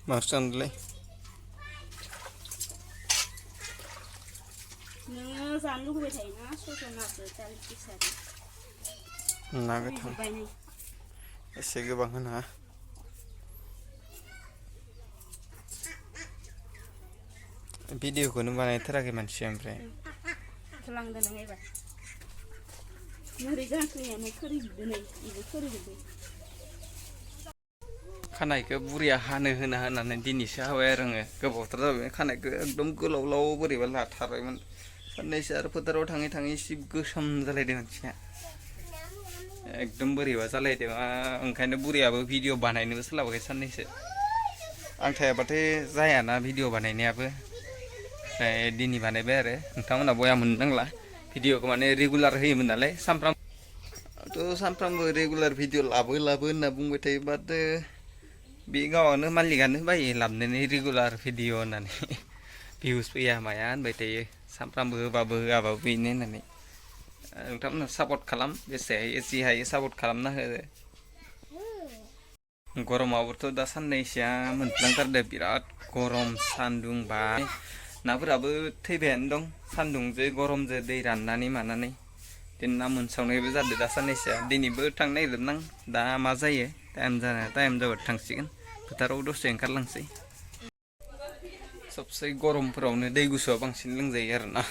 मास्टारलाय नोङो जानो लुगैबाय थायोना सजनासो दालि केसारि ना गोथां एसे गोबां होना भिडिअखौनो बानायथाराखै मानसिया ओमफ्राय लांदो नों एबार मोरै जाखैयानो खोरिजोबदो नै इबो खोरिजोबदो खानायखौ बुरैया हानो होननानै दिनैसो हाबाय आरो आङो गोबावथार जाबाय खानायखौ एकदम गोलाव लाव बोरैबा लाथारबायमोन साननैसो आरो फोथाराव थाङै थाङै एसे गोसोम जालायदों मानसिया एकदम बोरैबा जालायदों ओंखायनो बुरैयाबो भिडिअ बानायनोबो सोलाबाखै साननैसो आं थायाबाथाय जायाना भिडिअ बानायनायाबो ओमफ्राय दिनै बानायबाय आरो नोंथांमोनहा बया मोननो नांला भिडिअखौ माने रेगुलार होयोमोन नालाय सानफ्रामबो रेगुलार भिडिअ लाबो होनना बुंबाय थायो बाट बे गावआनो मालिकआनो बायो लाबोनानै रेगुलार भिडिअ होननानै भिउस फैया माया होनबाय थायो सानफ्रामबो होबाबो होआबाबो बेनो होननानै नोंथांमोनहा सापर्ट खालाम बेसे हायो जि हायो सापर्ट खालामना हो गरमावबोथ' दा साननैसोआ मोनफ्लांथारदों बिराद गरम सान्दुं बा नाफोराबो थैबायानो दं सान्दुंजों गरमजों दै राननानै मानानै दिनै ना मोनसावनायबो जादों दा साननैसोआ दिनैबो थांनो नागिरदोंमोन आं दा मा जायो टाइम जाबा थांसिगोन फोथाराव दसे ओंखारलांसै सबसे गरमफोरावनो दै गुसुआ बांसिन लोंजायो आरोना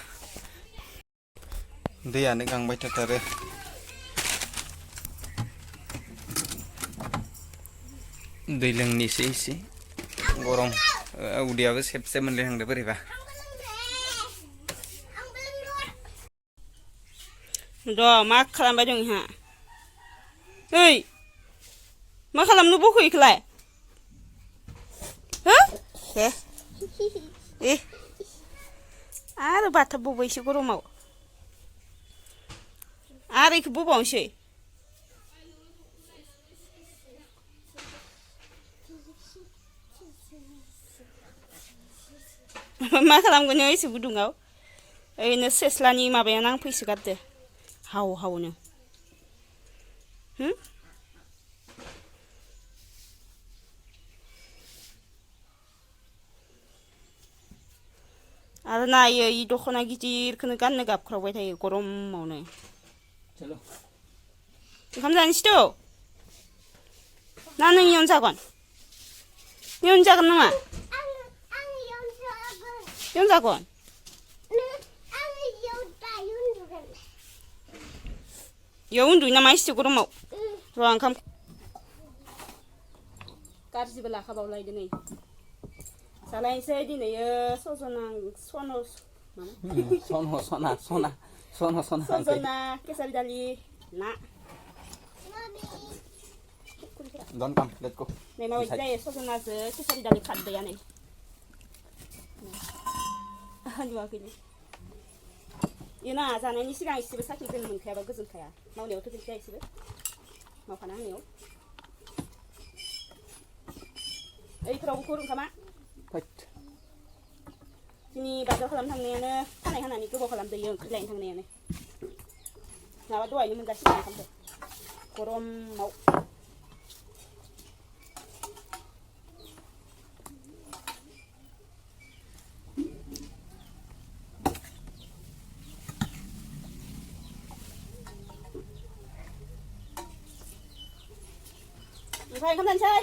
दैयानो गांबाय थाथारो दै लोंनोसै एसे गरम उदैयाबो सेब सेब मोनलायहांदो बोरैबा र' मा खालामबाय दं इहा ओइ मा खालामनो बखो इखोलाय हो ए आरो बाथा बबायसो गरमाव आरो इखौ बबावनोसै मा खालामगोन नों एसे गुदुङाव ओरैनो सेस्लानि माबाया नांफैसो गारदो हाव हावनो आरो नायो इ दख'ना गिदिरखौनो गाननो गाबख्रावबाय थायो गरमावनो ओंखाम जानोसै ना नों इयावनो जागोन इयावनो जागोन नामा इयावनो जागोन इयाव उन्दुयो नामा एसे गरमाव र' ओंखाम गाज्रिबो लाखाबावलायदो नै जालायनोसै दिनै सजना केसारि दालि ना Don't come, let's go. नै माबायदि जायो सजनाजों केसारि दालि खारदैया नै नुवाखैनो इना जानायनि सिगां एसेबो साखि दोननो मोनखायाबा गोजोनखाया मावनायावथ' गैखाया एसेबो मावखाना होनायाव ओइफोरावबो खुर ओंखामा दिनै बाजार खालामनो थांनायानो खानाय हानानै गोबाव खालामदोयो ओंख्रि लायनो थांनायानो माबा दहायनो मोनजासिगोन ओंखामखौ गरमाव ओमफ्राय ओंखाम जानोसै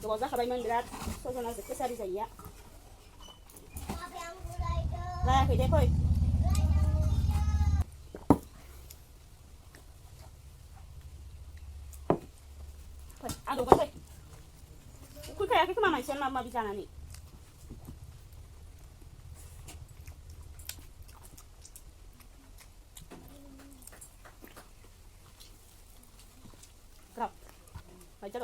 गोबाव जाखाबायमोन बिराद सजनाजों केसारि जायैया जायाखै दे फै आदौबाय फै उखैखायाखै खोमा मानसिया माबा माबि जानानै Aja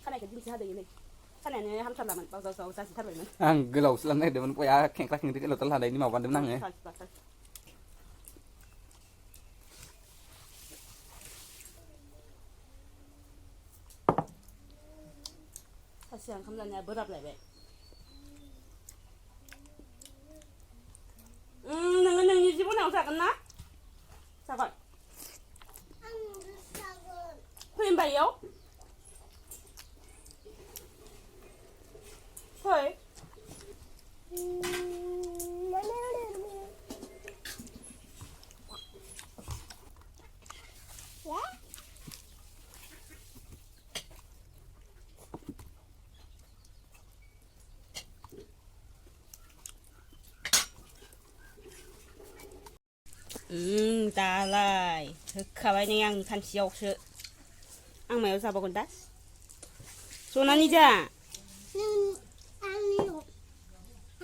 kan aja bisa ada ini kan ini hampir laman bagus sih taruh ini ang gelau selama ini demen punya kengklak yang itu telah ada ini mau pandem nang ya kasihan kamunya berat lah be dengan yang ini pun yang saya kena sabar Phim bày yếu फै दालाय होखाबाय नै आं खानसेयावसो आं मायाव जाबावगोन दा जनानै जा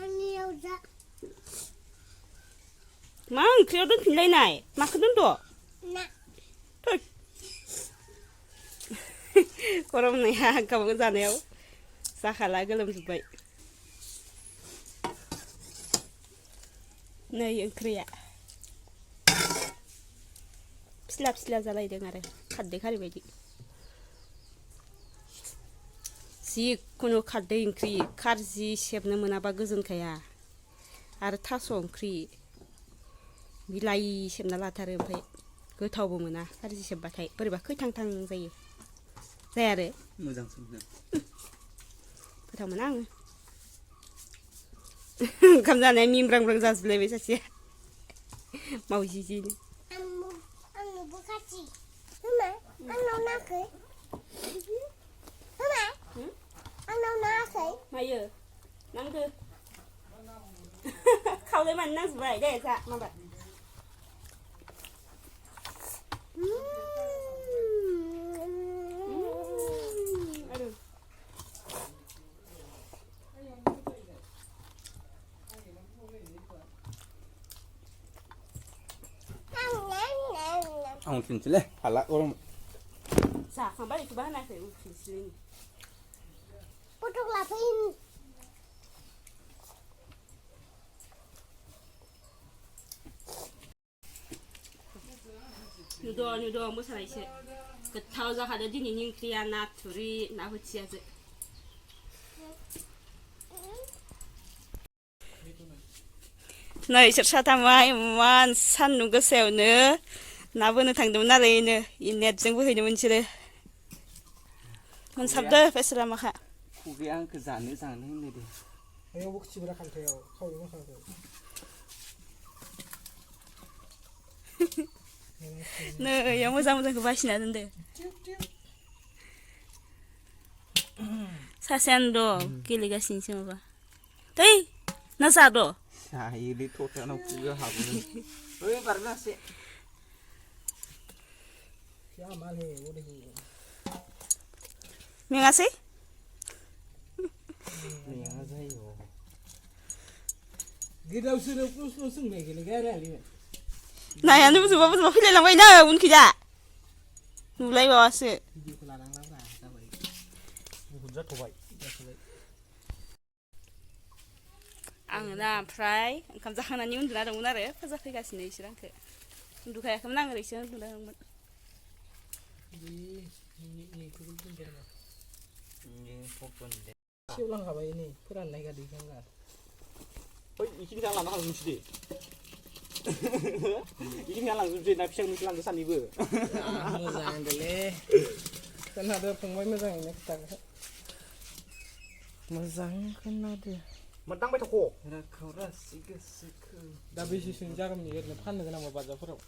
आंनियाव जा मा ओंख्रियाव दोनफिनलायनाय माखौ दोनद' ना थै गरमनाया गावबा जानायाव जाखाला गोलोमजोब्बाय नै ओंख्रिया फिस्ला फिस्ला जालायदों आरो खारदै खारै बायदि जिखुनु खारदै ओंख्रि खारजि सेबनो मोनाबा गोजोनखाया आरो थास' ओंख्रि बिलाइ सेबना लाथारो ओमफ्राय गोथावबो मोना खारजि सेबबाथाय बोरैबा खैथांथां जायो जाया आरो मोजां सोंदों गोथाव मोना आङो ओंखाम जानाया मिमब्रांब्रां जाजोबलायबाय सासेया मावजि जिनो आंनोबो खाथि होमा आंनाव नाखै होमा आंनाव नाङाखै मायो नांगो खावलाय मानो नांजोबबाय दे जा माबा आं फिनसैलै हाला गरम जाखांबाय बेखौबा होनाखै उफिनसै फटक लाफैन नुद' मोसानायसो गोथाव जाखादो दिनैनि ओंख्रिया ना थुरि ना बोथियाजो नै इसोर साथामा इमान सान्दुं गोसायावनो ना बोनो थांदोंमोन आरो इनो नेटजों बोहैदोंमोन बिसोरो मोनसाबदो बेसरा माखा खुगाया आंखौ जानो होनदो दे आयावबो खिथिब्रा खान्थायाव खावै माखाखौ नै इयाव मोजांखौ बासिना दोनदो सासेयानो दं गेलेगासिनोसो माबा दै ना जाद' जायोलै थथानाव खुगा हाबो ओइ बारनासे या माले ओरै मेङासै मेङा जायो गिदावसोनो प्रश्न सोंनाय गेलेगारालै नायानो बुजोबा फैलायलांबाय नो उनखैजा नुलायबावासो भिडिअखौ लानांलाब्रा जाबाय बुहुद जाथ'बाय आङो ना ओमफ्राय ओंखाम जाखांनानै उन्दुना दंमोन आरो फुजा फैगासिनो इसोर आंखौ उन्दुखायाखैमोन आं ओरैसो उन्दुना दंमोन सेवलांखाबाय नै फोराननाय गादै गांगा ओइ इखिनि लाना थांनोसै दे इखिनि लांजोबसै ना फिसा मोनसे लांदो सानैबो मोजां देलै खोनादो फंबाय मोजाङैनो खोथाखौ मोजां खोनादो मोनदांबाय थाख' राखाव रासि गोसोखौ दा बेसेसो जागोन ओरैनो फाननो गोनांबा बाजारफोराव